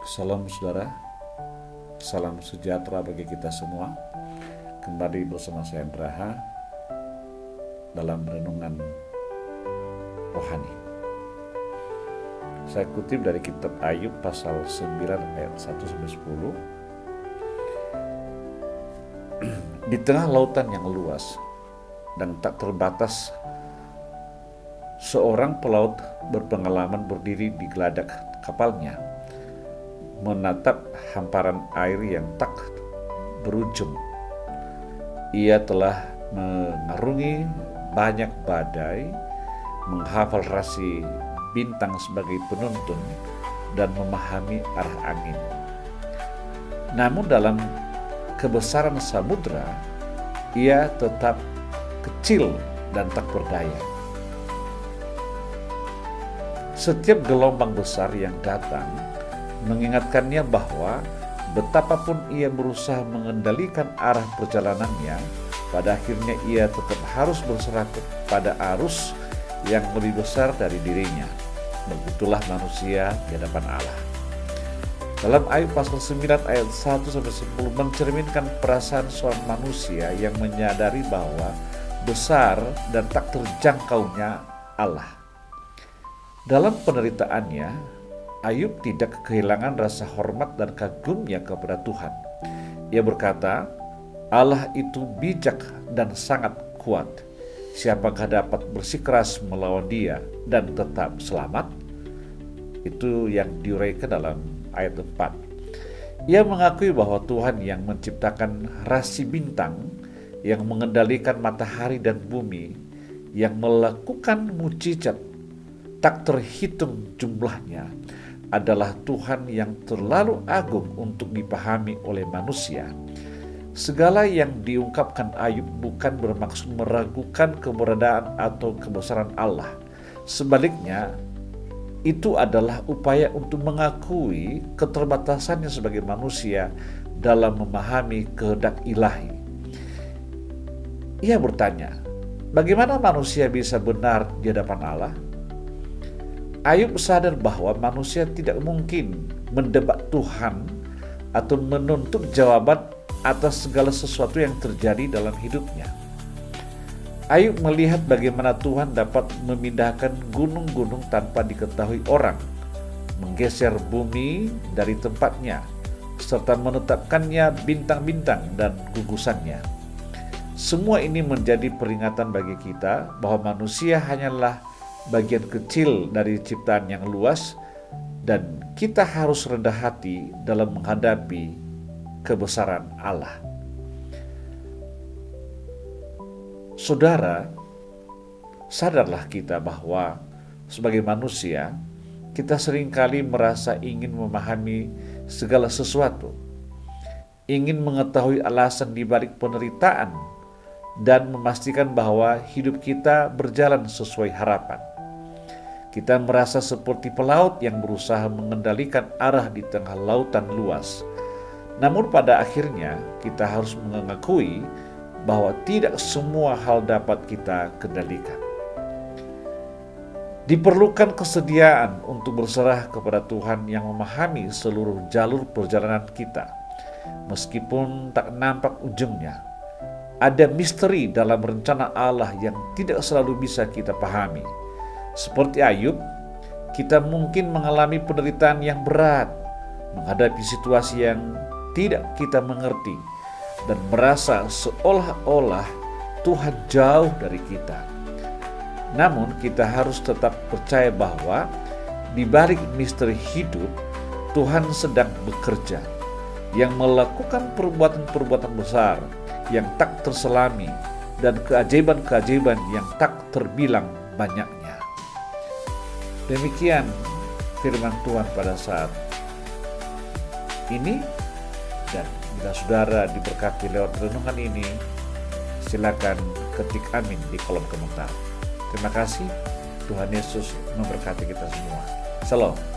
Salam saudara, salam sejahtera bagi kita semua. Kembali bersama saya Braha dalam renungan rohani. Saya kutip dari kitab Ayub pasal 9 ayat 1-10. Di tengah lautan yang luas dan tak terbatas, seorang pelaut berpengalaman berdiri di geladak kapalnya, menatap hamparan air yang tak berujung. Ia telah mengarungi banyak badai, menghafal rasi bintang sebagai penuntun, dan memahami arah angin. Namun dalam kebesaran samudra, ia tetap kecil dan tak berdaya. Setiap gelombang besar yang datang mengingatkannya bahwa betapapun ia berusaha mengendalikan arah perjalanannya, pada akhirnya ia tetap harus berserah pada arus yang lebih besar dari dirinya. Begitulah manusia di hadapan Allah. Dalam Ayub pasal 9 ayat 1-10 mencerminkan perasaan seorang manusia yang menyadari bahwa besar dan tak terjangkaunya Allah. Dalam penderitaannya, Ayub tidak kehilangan rasa hormat dan kagumnya kepada Tuhan. Ia berkata, Allah itu bijak dan sangat kuat. Siapakah dapat bersikeras melawan dia dan tetap selamat? Itu yang diuraikan dalam ayat 4. Ia mengakui bahwa Tuhan yang menciptakan rasi bintang, yang mengendalikan matahari dan bumi, yang melakukan mukjizat tak terhitung jumlahnya, adalah Tuhan yang terlalu agung untuk dipahami oleh manusia. Segala yang diungkapkan Ayub bukan bermaksud meragukan keberadaan atau kebesaran Allah. Sebaliknya, itu adalah upaya untuk mengakui keterbatasannya sebagai manusia dalam memahami kehendak ilahi. Ia bertanya, bagaimana manusia bisa benar di hadapan Allah? Ayub sadar bahwa manusia tidak mungkin mendebat Tuhan atau menuntut jawaban atas segala sesuatu yang terjadi dalam hidupnya. Ayub melihat bagaimana Tuhan dapat memindahkan gunung-gunung tanpa diketahui orang, menggeser bumi dari tempatnya, serta menetapkannya bintang-bintang dan gugusannya. Semua ini menjadi peringatan bagi kita bahwa manusia hanyalah bagian kecil dari ciptaan yang luas, dan kita harus rendah hati dalam menghadapi kebesaran Allah. Saudara, sadarlah kita bahwa sebagai manusia, kita seringkali merasa ingin memahami segala sesuatu, ingin mengetahui alasan di balik penderitaan, dan memastikan bahwa hidup kita berjalan sesuai harapan. Kita merasa seperti pelaut yang berusaha mengendalikan arah di tengah lautan luas. Namun pada akhirnya kita harus mengakui bahwa tidak semua hal dapat kita kendalikan. Diperlukan kesediaan untuk berserah kepada Tuhan yang memahami seluruh jalur perjalanan kita. Meskipun tak nampak ujungnya, ada misteri dalam rencana Allah yang tidak selalu bisa kita pahami. Seperti Ayub, kita mungkin mengalami penderitaan yang berat, menghadapi situasi yang tidak kita mengerti, dan merasa seolah-olah Tuhan jauh dari kita. Namun kita harus tetap percaya bahwa di balik misteri hidup, Tuhan sedang bekerja, yang melakukan perbuatan-perbuatan besar yang tak terselami, dan keajaiban-keajaiban yang tak terbilang banyaknya. Demikian firman Tuhan pada saat ini, dan bila saudara diberkati lewat renungan ini, silakan ketik amin di kolom komentar. Terima kasih, Tuhan Yesus memberkati kita semua. Shalom.